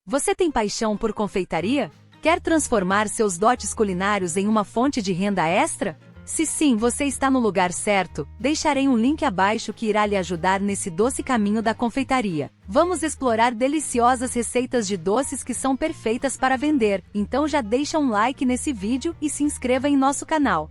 Você tem paixão por confeitaria? Quer transformar seus dotes culinários em uma fonte de renda extra? Se sim, você está no lugar certo. Deixarei um link abaixo que irá lhe ajudar nesse doce caminho da confeitaria. Vamos explorar deliciosas receitas de doces que são perfeitas para vender. Então já deixa um like nesse vídeo e se inscreva em nosso canal.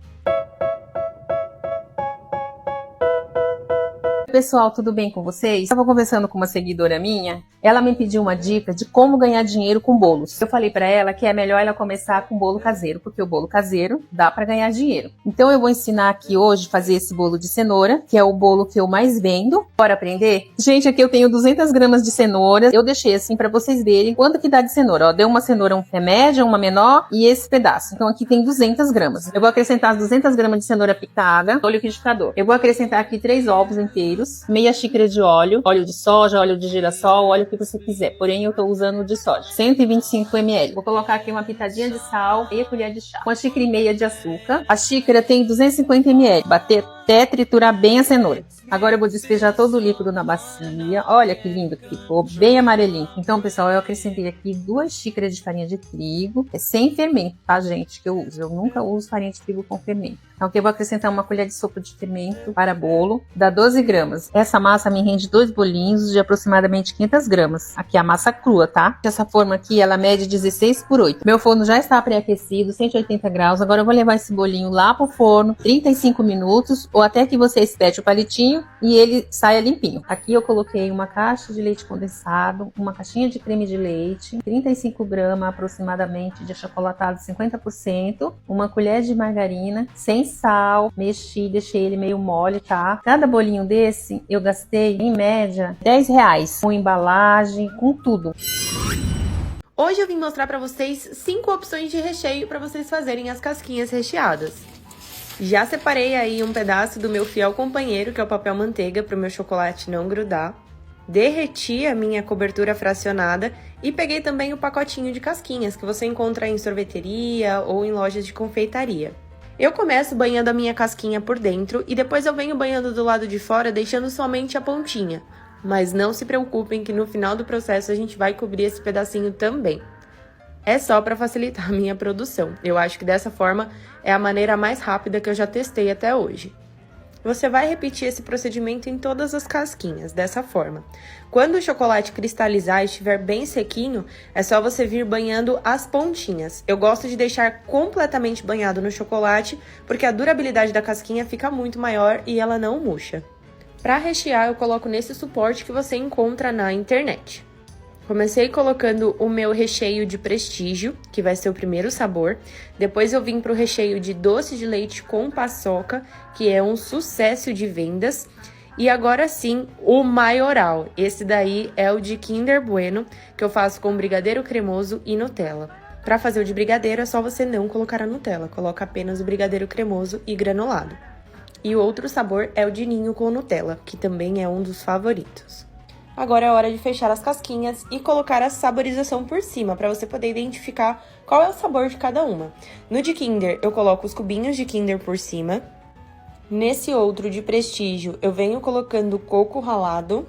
Pessoal, tudo bem com vocês? Estava conversando com uma seguidora minha, ela me pediu uma dica de como ganhar dinheiro com bolos. Eu falei para ela que é melhor ela começar com bolo caseiro, porque o bolo caseiro dá para ganhar dinheiro. Então eu vou ensinar aqui hoje a fazer esse bolo de cenoura, que é o bolo que eu mais vendo. Bora aprender? Gente, aqui eu tenho 200 gramas de cenoura. Eu deixei assim para vocês verem quanto que dá de cenoura. Ó, deu uma cenoura média, uma menor e esse pedaço. Então aqui tem 200 gramas. Eu vou acrescentar as 200 gramas de cenoura picada no liquidificador. Eu vou acrescentar aqui 3 ovos inteiros, meia xícara de óleo de soja, óleo de girassol, óleo que você quiser, porém eu tô usando o de soja, 125 ml. Vou colocar aqui uma pitadinha de sal, meia colher de chá, uma xícara e meia de açúcar. A xícara tem 250 ml. Bater até triturar bem a cenoura. Agora eu vou despejar todo o líquido na bacia. Olha que lindo que ficou, bem amarelinho. Então, pessoal, eu acrescentei aqui 2 xícaras de farinha de trigo. É sem fermento, tá, gente, que eu uso. Eu nunca uso farinha de trigo com fermento. Então, aqui eu vou acrescentar uma colher de sopa de fermento para bolo. Dá 12 gramas. Essa massa me rende 2 bolinhos de aproximadamente 500 gramas. Aqui é a massa crua, tá? Essa forma aqui, ela mede 16 por 8. Meu forno já está pré-aquecido, 180 graus. Agora eu vou levar esse bolinho lá pro forno, 35 minutos, ou até que você espete o palitinho e ele saia limpinho. Aqui eu coloquei uma caixa de leite condensado, uma caixinha de creme de leite, 35 gramas aproximadamente de achocolatado 50%, uma colher de margarina, sem sal, mexi, deixei ele meio mole, tá? Cada bolinho desse eu gastei em média R$10, com embalagem, com tudo. Hoje eu vim mostrar pra vocês 5 opções de recheio para vocês fazerem as casquinhas recheadas. Já separei aí um pedaço do meu fiel companheiro, que é o papel manteiga, para o meu chocolate não grudar. Derreti a minha cobertura fracionada e peguei também o pacotinho de casquinhas, que você encontra em sorveteria ou em lojas de confeitaria. Eu começo banhando a minha casquinha por dentro e depois eu venho banhando do lado de fora, deixando somente a pontinha. Mas não se preocupem que no final do processo a gente vai cobrir esse pedacinho também. É só para facilitar a minha produção. Eu acho que dessa forma é a maneira mais rápida que eu já testei até hoje. Você vai repetir esse procedimento em todas as casquinhas, dessa forma. Quando o chocolate cristalizar e estiver bem sequinho, é só você vir banhando as pontinhas. Eu gosto de deixar completamente banhado no chocolate, porque a durabilidade da casquinha fica muito maior e ela não murcha. Para rechear, eu coloco nesse suporte que você encontra na internet. Comecei colocando o meu recheio de prestígio, que vai ser o primeiro sabor. Depois eu vim para o recheio de doce de leite com paçoca, que é um sucesso de vendas. E agora sim, o maioral. Esse daí é o de Kinder Bueno, que eu faço com brigadeiro cremoso e Nutella. Para fazer o de brigadeiro é só você não colocar a Nutella, coloca apenas o brigadeiro cremoso e granulado. E o outro sabor é o de ninho com Nutella, que também é um dos favoritos. Agora é hora de fechar as casquinhas e colocar a saborização por cima, para você poder identificar qual é o sabor de cada uma. No de Kinder, eu coloco os cubinhos de Kinder por cima. Nesse outro de prestígio, eu venho colocando coco ralado.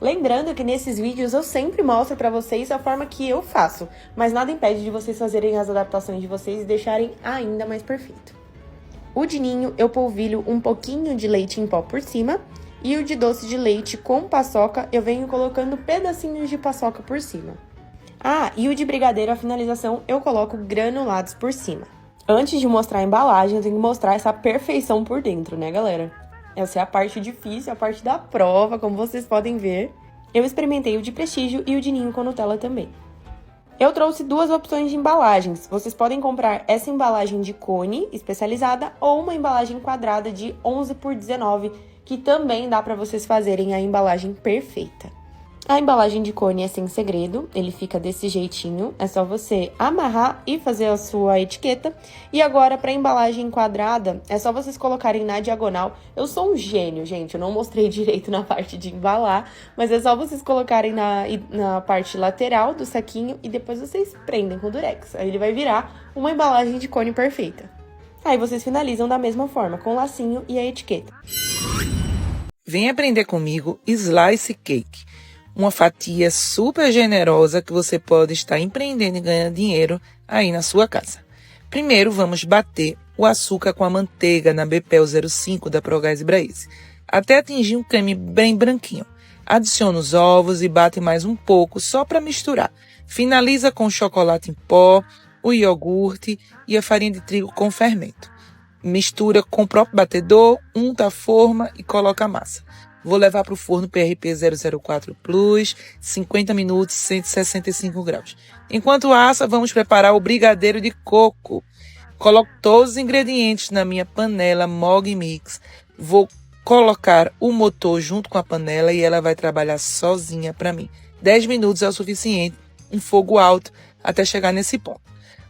Lembrando que nesses vídeos eu sempre mostro para vocês a forma que eu faço, mas nada impede de vocês fazerem as adaptações de vocês e deixarem ainda mais perfeito. O de ninho, eu polvilho um pouquinho de leite em pó por cima. E o de doce de leite com paçoca, eu venho colocando pedacinhos de paçoca por cima. Ah, e o de brigadeiro, a finalização, eu coloco granulados por cima. Antes de mostrar a embalagem, eu tenho que mostrar essa perfeição por dentro, né, galera? Essa é a parte difícil, a parte da prova, como vocês podem ver. Eu experimentei o de prestígio e o de ninho com Nutella também. Eu trouxe 2 opções de embalagens. Vocês podem comprar essa embalagem de cone especializada ou uma embalagem quadrada de 11 por 19, que também dá para vocês fazerem a embalagem perfeita. A embalagem de cone é sem segredo, ele fica desse jeitinho, é só você amarrar e fazer a sua etiqueta. E agora, para a embalagem quadrada, é só vocês colocarem na diagonal. Eu sou um gênio, gente, eu não mostrei direito na parte de embalar, mas é só vocês colocarem na parte lateral do saquinho e depois vocês prendem com durex. Aí ele vai virar uma embalagem de cone perfeita. Aí vocês finalizam da mesma forma, com o lacinho e a etiqueta. Vem aprender comigo Slice Cake. uma fatia super generosa que você pode estar empreendendo e ganhando dinheiro aí na sua casa. Primeiro, vamos bater o açúcar com a manteiga na BPEL 05 da Progás Braise, até atingir um creme bem branquinho. Adiciona os ovos e bate mais um pouco só para misturar. Finaliza com o chocolate em pó, o iogurte e a farinha de trigo com fermento. Mistura com o próprio batedor, unta a forma e coloca a massa. Vou levar para o forno PRP 004 Plus, 50 minutos, 165 graus. Enquanto assa, vamos preparar o brigadeiro de coco. Coloco todos os ingredientes na minha panela Mog Mix. Vou colocar o motor junto com a panela e ela vai trabalhar sozinha para mim. 10 minutos é o suficiente, um fogo alto, até chegar nesse ponto.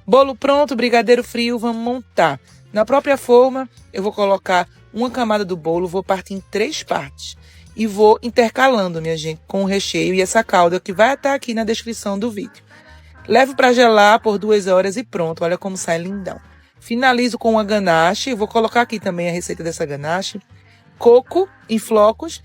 Bolo pronto, brigadeiro frio, vamos montar. Na própria forma, eu vou colocar uma camada do bolo, vou partir em 3 partes. E vou intercalando, minha gente, com o recheio e essa calda que vai estar aqui na descrição do vídeo. Levo para gelar por 2 horas e pronto, olha como sai lindão. Finalizo com uma ganache, vou colocar aqui também a receita dessa ganache. Coco em flocos,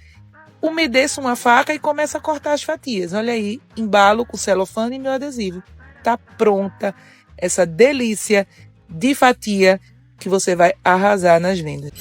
umedeço uma faca e começo a cortar as fatias. Olha aí, embalo com celofane e meu adesivo. Tá pronta essa delícia de fatia que você vai arrasar nas vendas.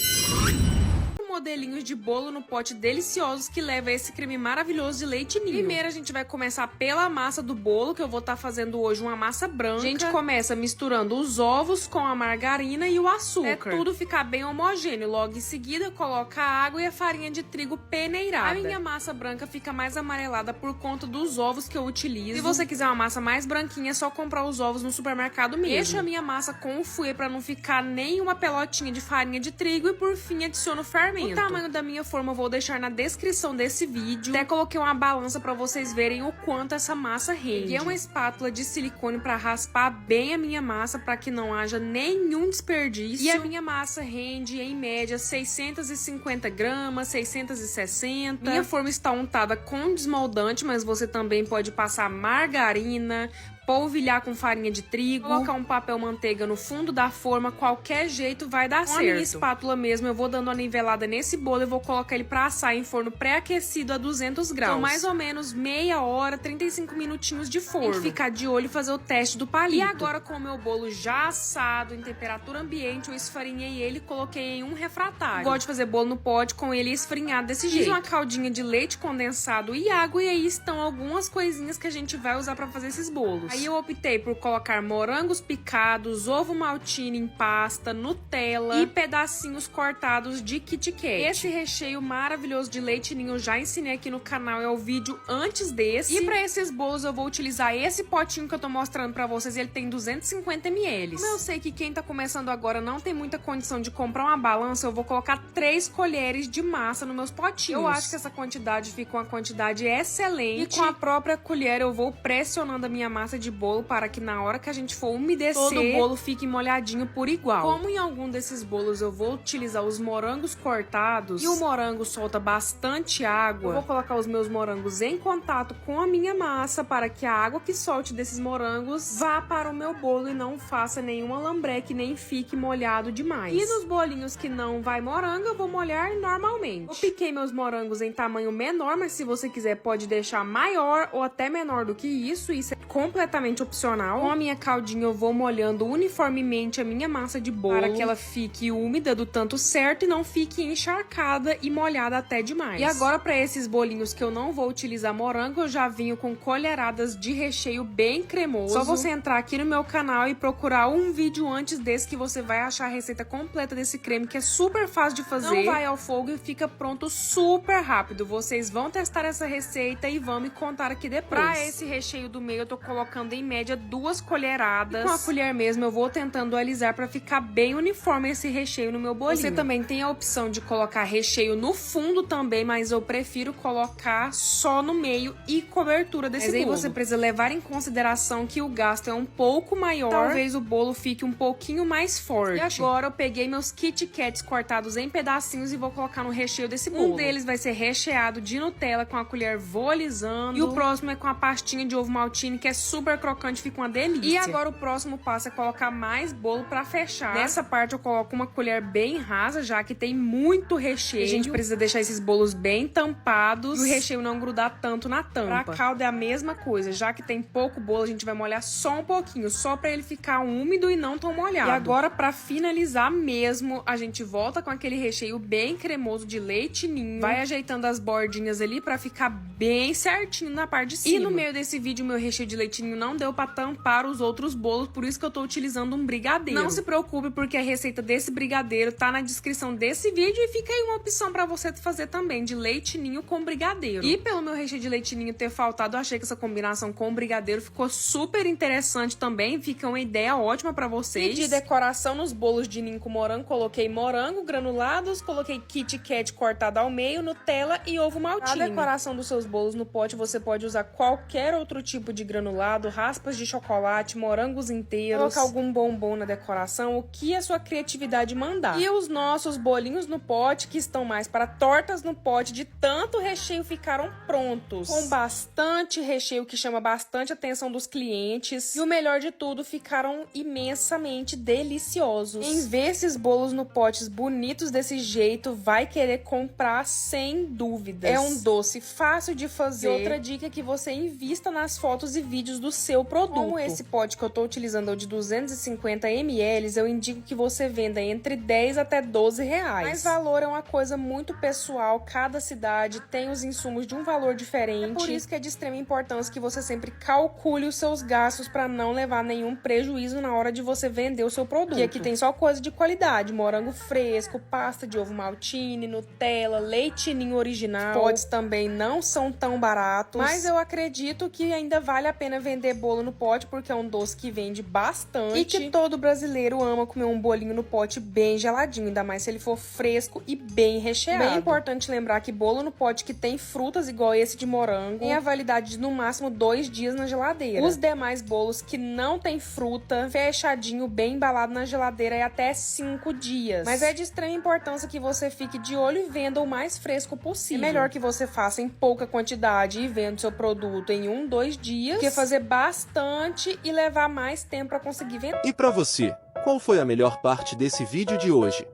Modelinhos de bolo no pote deliciosos que leva esse creme maravilhoso de leite ninho. Primeiro a gente vai começar pela massa do bolo, que eu vou estar fazendo hoje uma massa branca. A gente começa misturando os ovos com a margarina e o açúcar. Tudo ficar bem homogêneo. Logo em seguida coloca a água e a farinha de trigo peneirada. A minha massa branca fica mais amarelada por conta dos ovos que eu utilizo. Se você quiser uma massa mais branquinha, é só comprar os ovos no supermercado mesmo. Deixo a minha massa com o fouet para não ficar nenhuma pelotinha de farinha de trigo e por fim adiciono o fermento. O tamanho da minha forma eu vou deixar na descrição desse vídeo. Até coloquei uma balança pra vocês verem o quanto essa massa rende. Peguei uma espátula de silicone pra raspar bem a minha massa pra que não haja nenhum desperdício. E a minha massa rende em média 650 gramas, 660. Minha forma está untada com desmoldante, mas você também pode passar margarina, polvilhar com farinha de trigo, colocar um papel manteiga no fundo da forma, qualquer jeito vai dar certo. Com a minha espátula mesmo, eu vou dando uma nivelada nesse bolo e vou colocar ele pra assar em forno pré-aquecido a 200 graus. Então, mais ou menos meia hora, 35 minutinhos de forno. Tem que ficar de olho e fazer o teste do palito. E agora, com o meu bolo já assado, em temperatura ambiente, eu esfarinhei ele e coloquei em um refratário. Gosto de fazer bolo no pote com ele esfarinhado desse jeito. Fiz uma caldinha de leite condensado e água, e aí estão algumas coisinhas que a gente vai usar pra fazer esses bolos. Aí eu optei por colocar morangos picados, ovo maltine em pasta, Nutella e pedacinhos cortados de Kit Kat. Esse recheio maravilhoso de leite ninho eu já ensinei aqui no canal, é o vídeo antes desse. E pra esses bolos eu vou utilizar esse potinho que eu tô mostrando pra vocês, ele tem 250 ml. Como eu sei que quem tá começando agora não tem muita condição de comprar uma balança, eu vou colocar 3 colheres de massa nos meus potinhos. Eu acho que essa quantidade fica uma quantidade excelente. E com a própria colher eu vou pressionando a minha massa de bolo para que na hora que a gente for umedecer, todo o bolo fique molhadinho por igual. Como em algum desses bolos eu vou utilizar os morangos cortados e o morango solta bastante água, eu vou colocar os meus morangos em contato com a minha massa para que a água que solte desses morangos vá para o meu bolo e não faça nenhuma lambreque, nem fique molhado demais. E nos bolinhos que não vai morango, eu vou molhar normalmente. Eu piquei meus morangos em tamanho menor, mas se você quiser pode deixar maior ou até menor do que isso é completamente opcional. Com a minha caldinha eu vou molhando uniformemente a minha massa de bolo para que ela fique úmida do tanto certo e não fique encharcada e molhada até demais. E agora para esses bolinhos que eu não vou utilizar morango, eu já vinho com colheradas de recheio bem cremoso. Só você entrar aqui no meu canal e procurar um vídeo antes desse que você vai achar a receita completa desse creme, que é super fácil de fazer. Não vai ao fogo e fica pronto super rápido. Vocês vão testar essa receita e vão me contar aqui depois. Para esse recheio do meio eu tô colocando em média 2 colheradas. E com a colher mesmo eu vou tentando alisar para ficar bem uniforme esse recheio no meu bolinho. Você também tem a opção de colocar recheio no fundo também, mas eu prefiro colocar só no meio e cobertura desse bolo. Mas aí você precisa levar em consideração que o gasto é um pouco maior. Talvez o bolo fique um pouquinho mais forte. E agora eu peguei meus Kit Kats cortados em pedacinhos e vou colocar no recheio desse bolo. Um deles vai ser recheado de Nutella com a colher vou alisando. E o próximo é com a pastinha de ovo maltine, que é super super crocante, fica uma delícia. E agora o próximo passo é colocar mais bolo pra fechar. Nessa parte eu coloco uma colher bem rasa, já que tem muito recheio. A gente precisa deixar esses bolos bem tampados e o recheio não grudar tanto na tampa. Pra calda é a mesma coisa, já que tem pouco bolo, a gente vai molhar só um pouquinho, só pra ele ficar úmido e não tão molhado. E agora, pra finalizar mesmo, a gente volta com aquele recheio bem cremoso de leite ninho, vai ajeitando as bordinhas ali pra ficar bem certinho na parte de cima. E no meio desse vídeo, meu recheio de leite ninho não deu pra tampar os outros bolos, por isso que eu tô utilizando um brigadeiro. Não se preocupe, porque a receita desse brigadeiro tá na descrição desse vídeo e fica aí uma opção pra você fazer também, de leite ninho com brigadeiro. E pelo meu recheio de leite ninho ter faltado, eu achei que essa combinação com brigadeiro ficou super interessante também, fica uma ideia ótima pra vocês. E de decoração nos bolos de ninho com morango, coloquei morango granulados, coloquei Kit Kat cortado ao meio, Nutella e ovo maltine. Na decoração dos seus bolos no pote, você pode usar qualquer outro tipo de granulado, raspas de chocolate, morangos inteiros, colocar algum bombom na decoração, o que a sua criatividade mandar. E os nossos bolinhos no pote, que estão mais para tortas no pote, de tanto recheio ficaram prontos. Com bastante recheio, que chama bastante atenção dos clientes. E o melhor de tudo, ficaram imensamente deliciosos. Em ver esses bolos no potes bonitos desse jeito, vai querer comprar sem dúvidas. É um doce fácil de fazer. E outra dica é que você invista nas fotos e vídeos do seu produto. Como esse pote que eu tô utilizando é o de 250 ml, eu indico que você venda entre 10 até 12 reais. Mas valor é uma coisa muito pessoal, cada cidade tem os insumos de um valor diferente. É por isso que é de extrema importância que você sempre calcule os seus gastos para não levar nenhum prejuízo na hora de você vender o seu produto. E aqui tem só coisa de qualidade, morango fresco, pasta de ovo maltine, Nutella, leite ninho original. Os potes também não são tão baratos, mas eu acredito que ainda vale a pena vender bolo no pote, porque é um doce que vende bastante e que todo brasileiro ama comer um bolinho no pote bem geladinho, ainda mais se ele for fresco e bem recheado. Bem importante lembrar que bolo no pote que tem frutas igual esse de morango tem a validade de no máximo 2 dias na geladeira. Os demais bolos que não tem fruta, fechadinho, bem embalado na geladeira, é até 5 dias. Mas é de extrema importância que você fique de olho e venda o mais fresco possível. É melhor que você faça em pouca quantidade e venda seu produto em 1, 2 dias, que fazer bastante e levar mais tempo para conseguir vender. E para você, qual foi a melhor parte desse vídeo de hoje?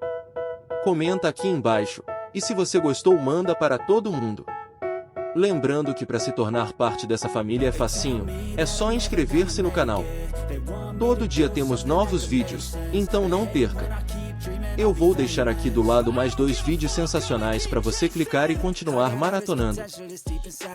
Comenta aqui embaixo, e se você gostou, manda para todo mundo. Lembrando que para se tornar parte dessa família é facinho, é só inscrever-se no canal. Todo dia temos novos vídeos, então não perca. Eu vou deixar aqui do lado mais 2 vídeos sensacionais para você clicar e continuar maratonando.